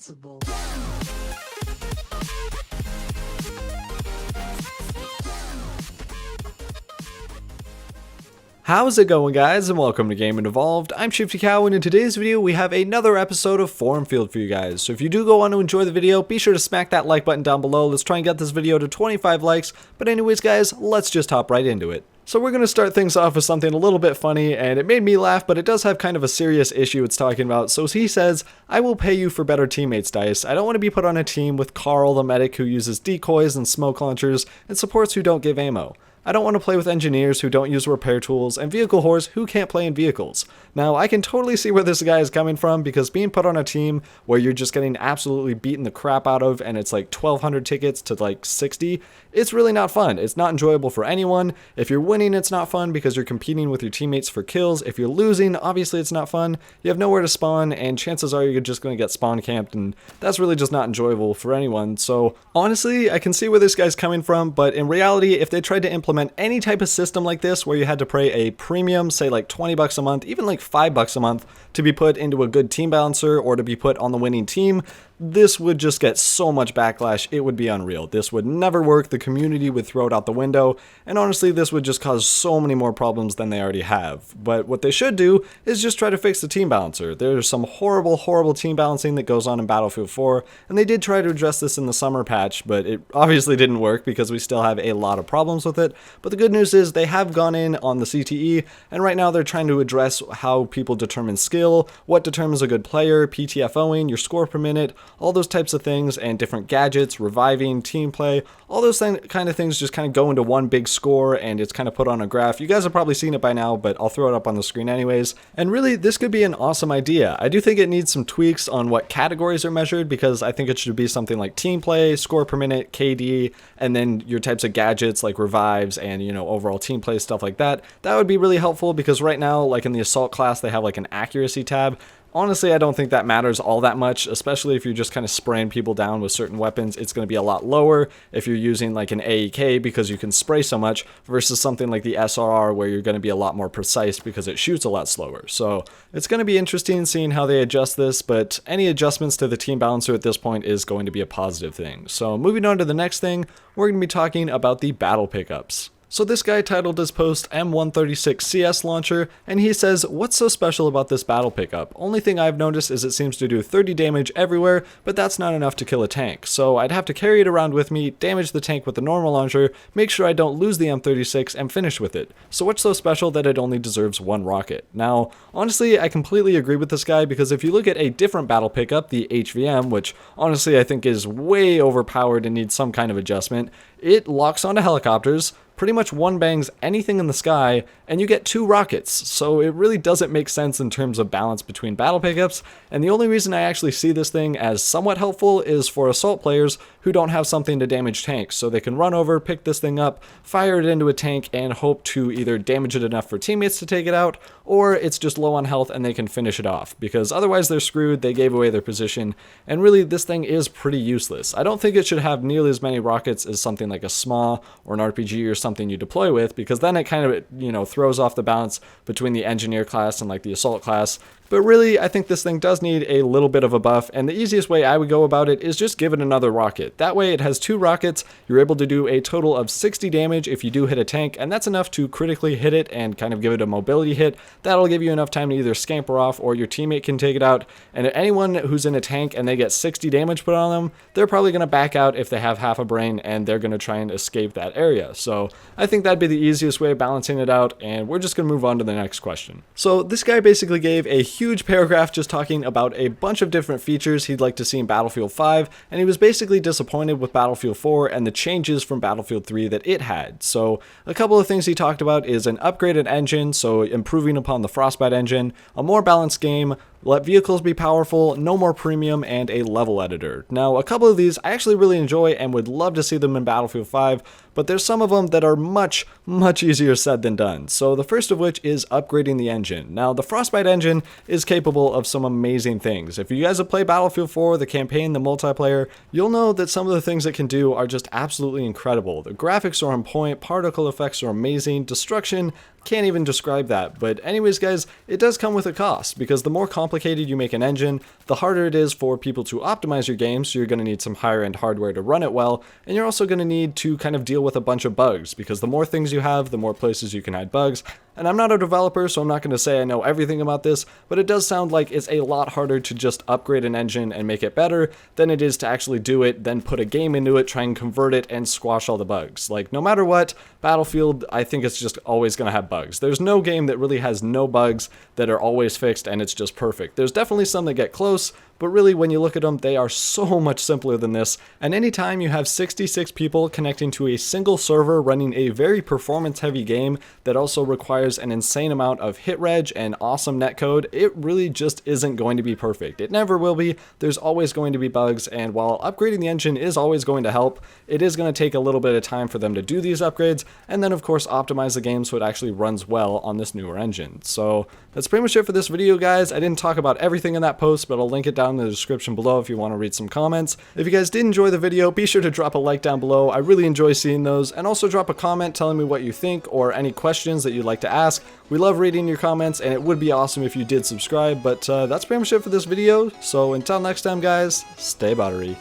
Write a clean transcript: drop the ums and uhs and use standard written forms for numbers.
Invincible. How's it going, guys, and welcome to Game & Evolved. I'm Shifty Cow, and in today's video we have another episode of Forumfield for you guys. So if you do go on to enjoy the video, be sure to smack that like button down below. Let's try and get this video to 25 likes. But anyways, guys, let's just hop right into it. So we're going to start things off with something a little bit funny, and it made me laugh, but it does have kind of a serious issue it's talking about. So he says, "I will pay you for better teammates, Dice. I don't want to be put on a team with Carl the medic who uses decoys and smoke launchers, and supports who don't give ammo. I don't want to play with engineers who don't use repair tools, and vehicle whores who can't play in vehicles." Now, I can totally see where this guy is coming from, because being put on a team where you're just getting absolutely beaten the crap out of, and it's like 1,200 tickets to like 60, it's really not fun. It's not enjoyable for anyone. If you're winning, it's not fun because you're competing with your teammates for kills. If you're losing, obviously it's not fun. You have nowhere to spawn, and chances are you're just going to get spawn camped, and that's really just not enjoyable for anyone. So honestly, I can see where this guy's coming from, but in reality, if they tried to implement any type of system like this where you had to pay a premium, say like 20 bucks a month, even like 5 bucks a month to be put into a good team balancer or to be put on the winning team, this would just get so much backlash, it would be unreal. This would never work, the community would throw it out the window, and honestly this would just cause so many more problems than they already have. But what they should do is just try to fix the team balancer. There's some horrible team balancing that goes on in Battlefield 4, and they did try to address this in the summer patch, but it obviously didn't work because we still have a lot of problems with it. But the good news is they have gone in on the CTE, and right now they're trying to address how people determine skill, what determines a good player, PTFOing, your score per minute, all those types of things, and different gadgets, reviving, team play, all those kind of things just kind of go into one big score, and it's kind of put on a graph. You guys have probably seen it by now, but I'll throw it up on the screen anyways. And really, this could be an awesome idea. I do think it needs some tweaks on what categories are measured, because I think it should be something like team play, score per minute, KD, and then your types of gadgets like revives and, you know, overall team play, stuff like that. That would be really helpful, because right now, like in the assault class, they have like an accuracy tab. Honestly, I don't think that matters all that much, especially if you're just kind of spraying people down with certain weapons. It's going to be a lot lower if you're using like an AEK because you can spray so much, versus something like the SRR where you're going to be a lot more precise because it shoots a lot slower. So it's going to be interesting seeing how they adjust this, but any adjustments to the team balancer at this point is going to be a positive thing. So moving on to the next thing, we're going to be talking about the battle pickups. So this guy titled his post M136 CS Launcher, and he says, "What's so special about this battle pickup? Only thing I've noticed is it seems to do 30 damage everywhere, but that's not enough to kill a tank. So I'd have to carry it around with me, damage the tank with the normal launcher, make sure I don't lose the M36, and finish with it. So what's so special that it only deserves one rocket?" Now, honestly, I completely agree with this guy, because if you look at a different battle pickup, the HVM, which honestly I think is way overpowered and needs some kind of adjustment, it locks onto helicopters, pretty much one bangs anything in the sky, and you get 2 rockets. So it really doesn't make sense in terms of balance between battle pickups, and the only reason I actually see this thing as somewhat helpful is for assault players who don't have something to damage tanks, so they can run over, pick this thing up, fire it into a tank, and hope to either damage it enough for teammates to take it out, or it's just low on health and they can finish it off, because otherwise they're screwed, they gave away their position, and really this thing is pretty useless. I don't think it should have nearly as many rockets as something like a SMA or an RPG or something you deploy with, because then it kind of, you know, throws off the balance between the engineer class and like the assault class. But really, I think this thing does need a little bit of a buff, and the easiest way I would go about it is just give it another rocket. That way it has 2 rockets, you're able to do a total of 60 damage if you do hit a tank, and that's enough to critically hit it and kind of give it a mobility hit. That'll give you enough time to either scamper off or your teammate can take it out, and anyone who's in a tank and they get 60 damage put on them, they're probably going to back out if they have half a brain, and they're going to try and escape that area. So I think that'd be the easiest way of balancing it out, and we're just going to move on to the next question. So this guy basically gave a huge paragraph just talking about a bunch of different features he'd like to see in Battlefield 5, and he was basically disappointed with Battlefield 4 and the changes from Battlefield 3 that it had. So a couple of things he talked about is an upgraded engine, so improving upon the Frostbite engine, a more balanced game, let vehicles be powerful, no more premium, and a level editor. Now, a couple of these I actually really enjoy and would love to see them in Battlefield 5, but there's some of them that are much easier said than done. So the first of which is upgrading the engine. Now, the Frostbite engine is capable of some amazing things. If you guys have played Battlefield 4, the campaign, the multiplayer, you'll know that some of the things it can do are just absolutely incredible. The graphics are on point, particle effects are amazing, destruction, can't even describe that. But anyways, guys, it does come with a cost, because the more complicated complicated you make an engine, the harder it is for people to optimize your game, so you're going to need some higher end hardware to run it well, and you're also going to need to kind of deal with a bunch of bugs, because the more things you have, the more places you can hide bugs. And I'm not a developer, so I'm not going to say I know everything about this, but it does sound like it's a lot harder to just upgrade an engine and make it better than it is to actually do it, then put a game into it, try and convert it, and squash all the bugs. Like, no matter what, Battlefield, I think it's just always going to have bugs. There's no game that really has no bugs that are always fixed and it's just perfect. There's definitely some that get close, but really when you look at them, they are so much simpler than this. And anytime you have 66 people connecting to a single server running a very performance heavy game that also requires an insane amount of hit reg and awesome netcode, it really just isn't going to be perfect. It never will be. There's always going to be bugs, and while upgrading the engine is always going to help, it is going to take a little bit of time for them to do these upgrades, and then of course optimize the game so it actually runs well on this newer engine. So that's pretty much it for this video, guys. I didn't talk about everything in that post, but I'll link it down in the description below if you want to read some comments. If you guys did enjoy the video, be sure to drop a like down below. I really enjoy seeing those, and also drop a comment telling me what you think or any questions that you'd like to ask. We love reading your comments, and it would be awesome if you did subscribe, but that's pretty much it for this video. So until next time, guys, stay buttery.